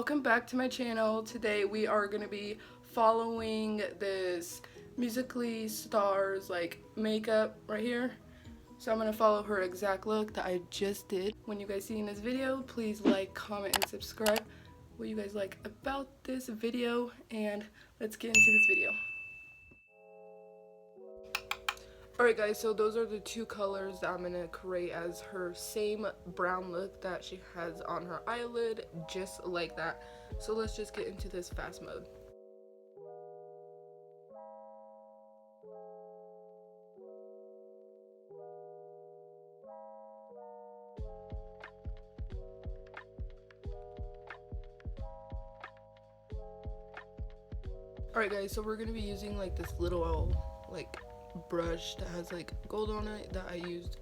welcome back to my channel. Today we are going to be following this Musically Stars like makeup right here. So I'm going to follow her exact look that I just did. When you guys see this video, please like, comment, and subscribe. What you guys like about this video, and let's get into this video. Alright guys, so those are the two colors that I'm going to create as her same brown look that she has on her eyelid, just like that. So let's just get into this fast mode. Alright guys, so we're going to be using like this little like brush that has like gold on it that I used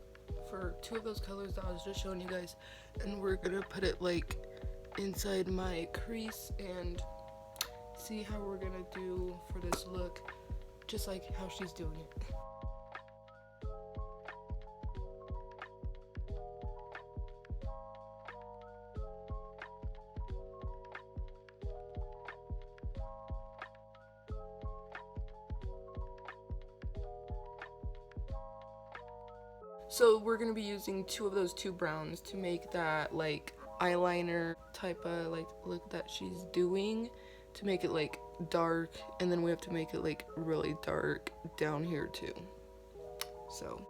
for two of those colors that I was just showing you guys, and we're gonna put it like inside my crease and see how we're gonna do for this look, just like how she's doing it. So we're gonna be using two of those two browns to make that like eyeliner type of like look that she's doing, to make it like dark, and then we have to make it like really dark down here too. So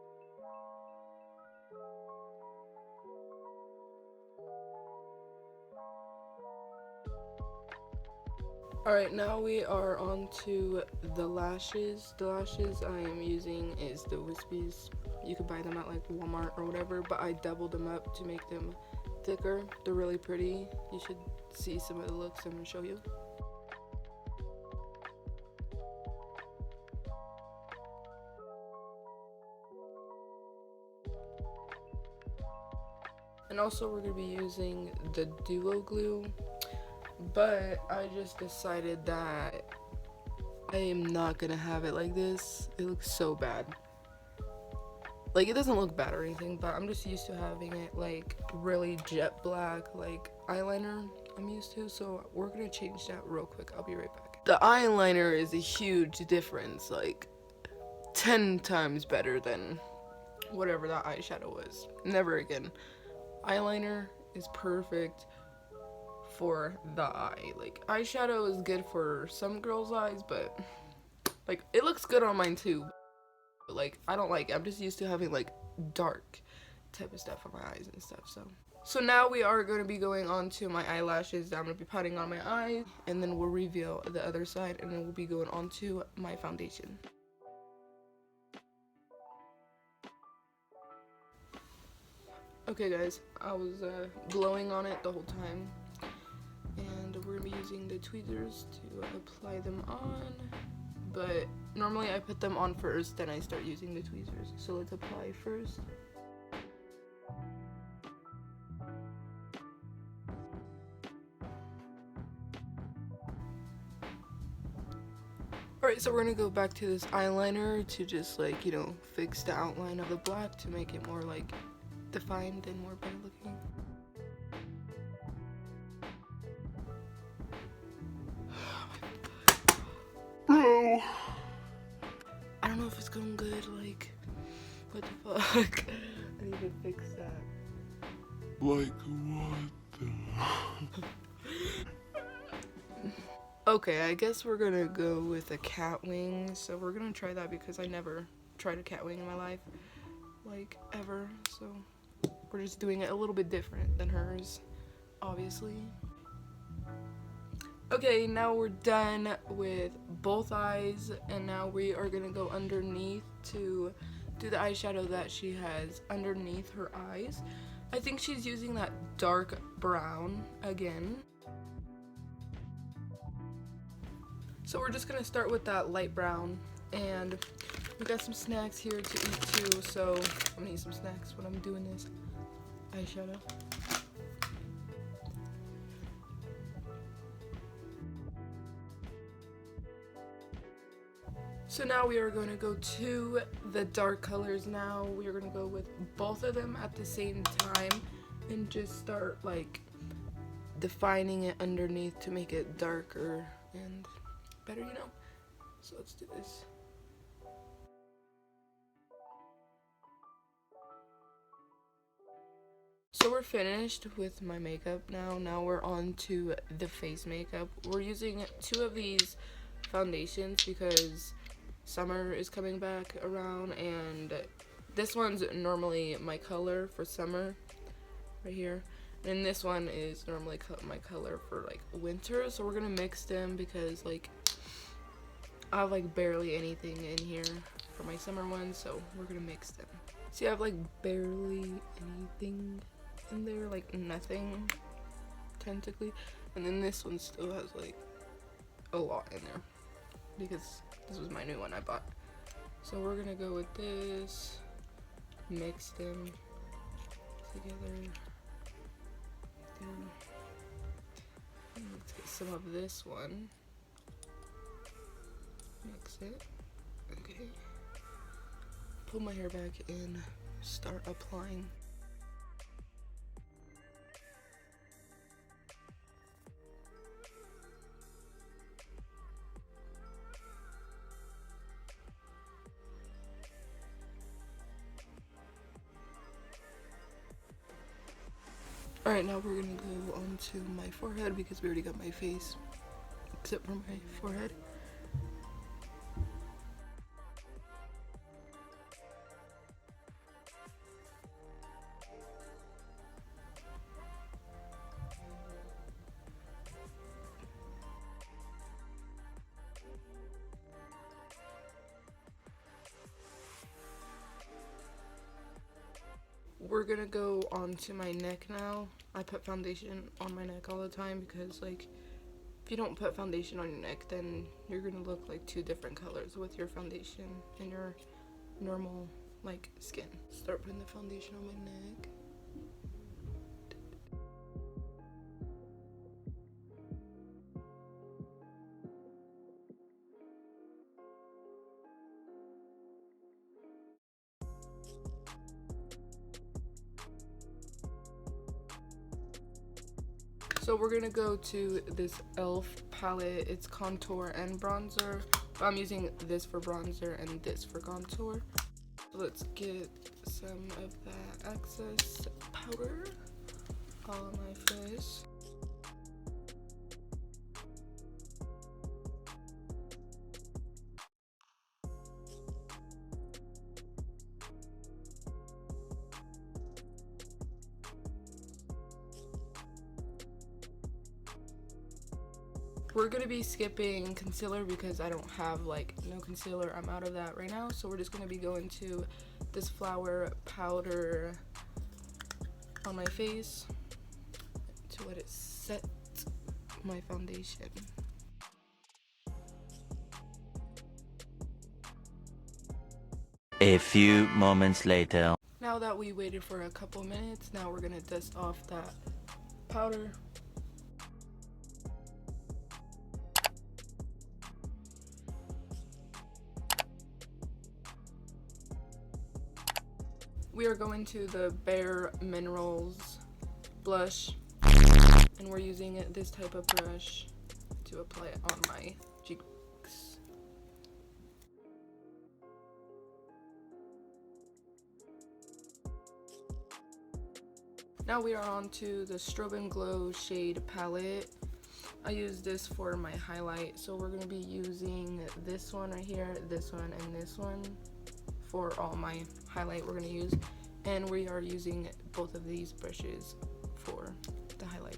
alright, now we are on to the lashes. The lashes I am using is the Wispies. You could buy them at like Walmart or whatever, but I doubled them up to make them thicker. They're really pretty. You should see some of the looks I'm going to show you. And also we're going to be using the duo glue, but I just decided that I am not going to have it like this. It looks so bad. Like, it doesn't look bad or anything, but I'm just used to having it like really jet black like eyeliner I'm used to, so we're gonna change that real quick. I'll be right back. The eyeliner is a huge difference, like 10 times better than whatever that eyeshadow was. Never again. Eyeliner is perfect for the eye. Like, eyeshadow is good for some girls' eyes, but like it looks good on mine too. But like, I don't like it. I'm just used to having like dark type of stuff on my eyes and stuff. So now we are going to be going on to my eyelashes that I'm going to be putting on my eyes, and then we'll reveal the other side, and then we'll be going on to my foundation. Okay guys, I was blowing on it the whole time, and we're going to be using the tweezers to apply them on. But normally I put them on first, then I start using the tweezers. So let's apply first. Alright, so we're gonna go back to this eyeliner to just like, you know, fix the outline of the black to make it more like defined and more better looking. Bro, I don't know if it's going good, like, what the fuck? I need to fix that. Like what the? Okay, I guess we're gonna go with a cat wing. So we're gonna try that because I never tried a cat wing in my life, like, ever. So we're just doing it a little bit different than hers, obviously. Okay, now we're done with both eyes, and now we are gonna go underneath to do the eyeshadow that she has underneath her eyes. I think she's using that dark brown again. So we're just gonna start with that light brown, and we got some snacks here to eat too, so I'm gonna eat some snacks when I'm doing this eyeshadow. So now we are going to go to the dark colors now. We are going to go with both of them at the same time and just start like defining it underneath to make it darker and better, you know? So let's do this. So we're finished with my makeup now. Now we're on to the face makeup. We're using 2 of these foundations because summer is coming back around, and this one's normally my color for summer, right here. And this one is normally my color for like winter. So we're gonna mix them because like I have like barely anything in here for my summer one, so we're gonna mix them. See, I have like barely anything in there, like nothing technically, and then this one still has like a lot in there because this was my new one I bought. So we're gonna go with this, mix them together. Let's get some of this one, mix it. Okay, pull my hair back in, start applying. Alright, now we're gonna go on to my forehead because we already got my face, except for my forehead. We're gonna go on to my neck now. I put foundation on my neck all the time because like if you don't put foundation on your neck, then you're gonna look like 2 different colors with your foundation and your normal like skin. Start putting the foundation on my neck. So we're gonna go to this e.l.f. palette. It's contour and bronzer. I'm using this for bronzer and this for contour. So let's get some of that excess powder on my face. We're gonna be skipping concealer because I don't have like no concealer. I'm out of that right now. So we're just gonna be going to this flower powder on my face to let it set my foundation. A few moments later. Now that we waited for a couple minutes, now we're gonna dust off that powder. We are going to the Bare Minerals blush, and we're using this type of brush to apply it on my cheeks. Now we are on to the Strobe and Glow shade palette. I use this for my highlight, so we're going to be using this one right here, this one, and this one for all my highlight we're going to use. And we are using both of these brushes for the highlight.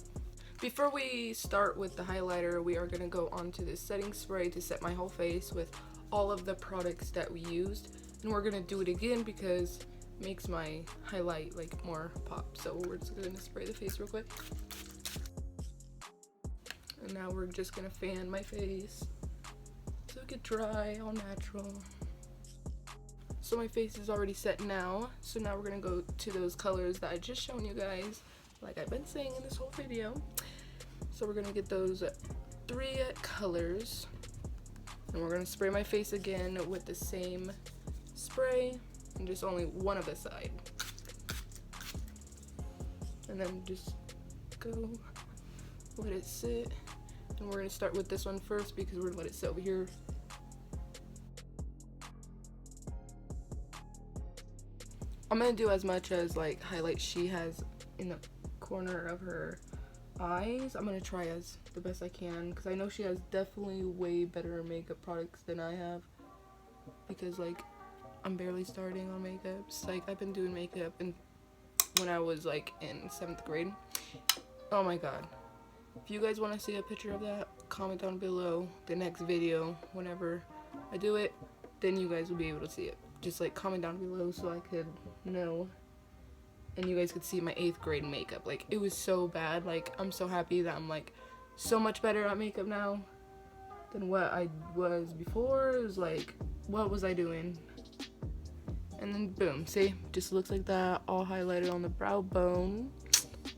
Before we start with the highlighter, we are going to go on to this setting spray to set my whole face with all of the products that we used. And we're going to do it again because it makes my highlight like more pop. So we're just going to spray the face real quick. And now we're just going to fan my face so it get dry, all natural. So my face is already set now, so now we're gonna go to those colors that I just shown you guys, like I've been saying in this whole video. So we're gonna get those 3 colors, and we're gonna spray my face again with the same spray, and just only one of the side. And then just go let it sit. And we're gonna start with this one first because we're gonna let it sit over here. I'm gonna do as much as like highlight she has in the corner of her eyes. I'm gonna try as the best I can because I know she has definitely way better makeup products than I have, because like I'm barely starting on makeups. Like I've been doing makeup and when I was like in 7th grade. Oh my god. If you guys want to see a picture of that, comment down below the next video. Whenever I do it, then you guys will be able to see it. Just like comment down below so I could know and you guys could see my 8th grade makeup. Like it was so bad. Like I'm so happy that I'm like so much better at makeup now than what I was before. It was like, what was I doing? And then boom, see, just looks like that, all highlighted on the brow bone.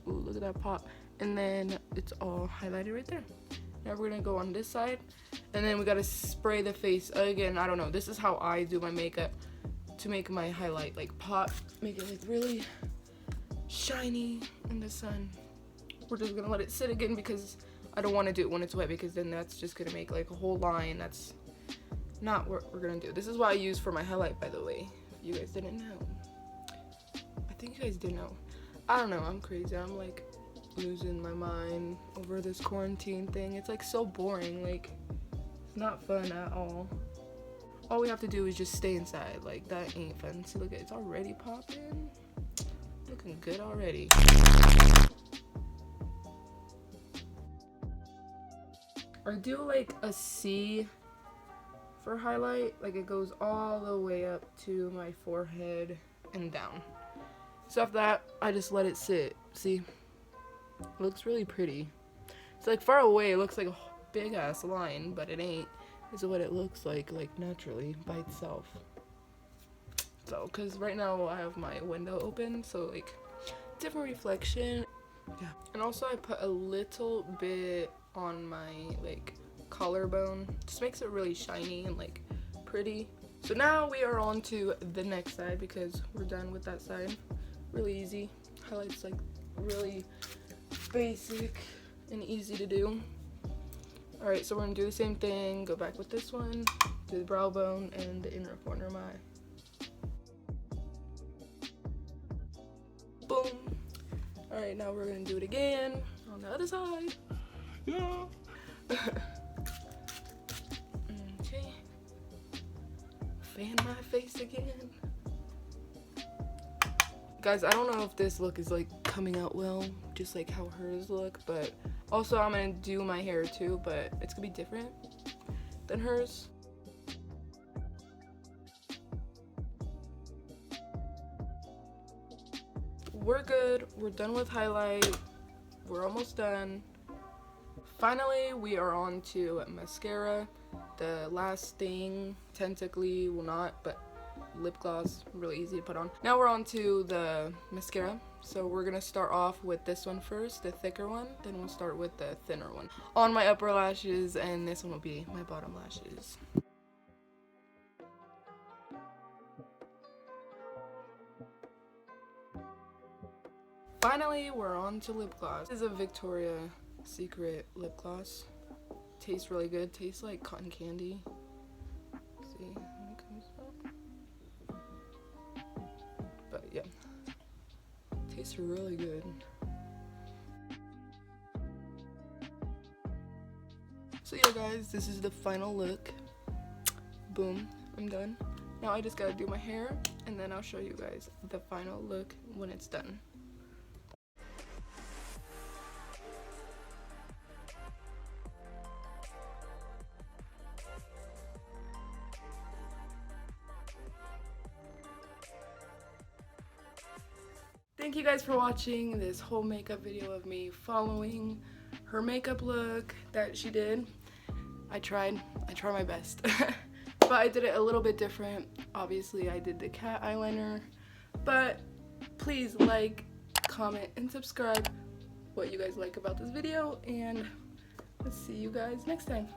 Ooh, look at that pop. And then it's all highlighted right there. Now we're gonna go on this side, and then we gotta spray the face again. I don't know, this is how I do my makeup to make my highlight like pop, make it like really shiny in the sun. We're just gonna let it sit again because I don't want to do it when it's wet, because then that's just gonna make like a whole line. That's not what we're gonna do. This is what I use for my highlight, by the way. If you guys didn't know. I think you guys did know. I don't know, I'm crazy. I'm like losing my mind over this quarantine thing. It's like so boring. Like it's not fun at all. All we have to do is just stay inside. Like that ain't fun. See, look at it's already popping. Looking good already. Or do like a C for highlight, like it goes all the way up to my forehead and down. So after that, I just let it sit. See, it looks really pretty. It's like far away, it looks like a big ass line, but it ain't. This is what it looks like naturally by itself. So, cause right now I have my window open, so like different reflection. Yeah. And also I put a little bit on my like collarbone, just makes it really shiny and like pretty. So now we are on to the next side because we're done with that side. Really easy. Highlights like really basic and easy to do. Alright, so we're gonna do the same thing, go back with this one, do the brow bone and the inner corner of my eye. Boom. Alright, now we're gonna do it again on the other side. Yeah. Okay. Fan my face again. Guys, I don't know if this look is like coming out well, just like how hers look, but also I'm gonna do my hair too, but it's gonna be different than hers. We're good, we're done with highlight, we're almost done. Finally, we are on to mascara. The last thing, technically, well not, but lip gloss, really easy to put on. Now we're on to the mascara. So we're gonna start off with this one first, the thicker one, then we'll start with the thinner one on my upper lashes, and this one will be my bottom lashes. Finally, we're on to lip gloss. This is a Victoria's Secret lip gloss. Tastes really good, tastes like cotton candy. See, when it comes out. But yeah, tastes really good. So yeah guys, this is the final look. Boom, I'm done. Now I just gotta do my hair, and then I'll show you guys the final look when it's done. Thank you guys for watching this whole makeup video of me following her makeup look that she did. I tried my best. But I did it a little bit different. Obviously I did the cat eyeliner, but please like, comment, and subscribe what you guys like about this video, and let's see you guys next time.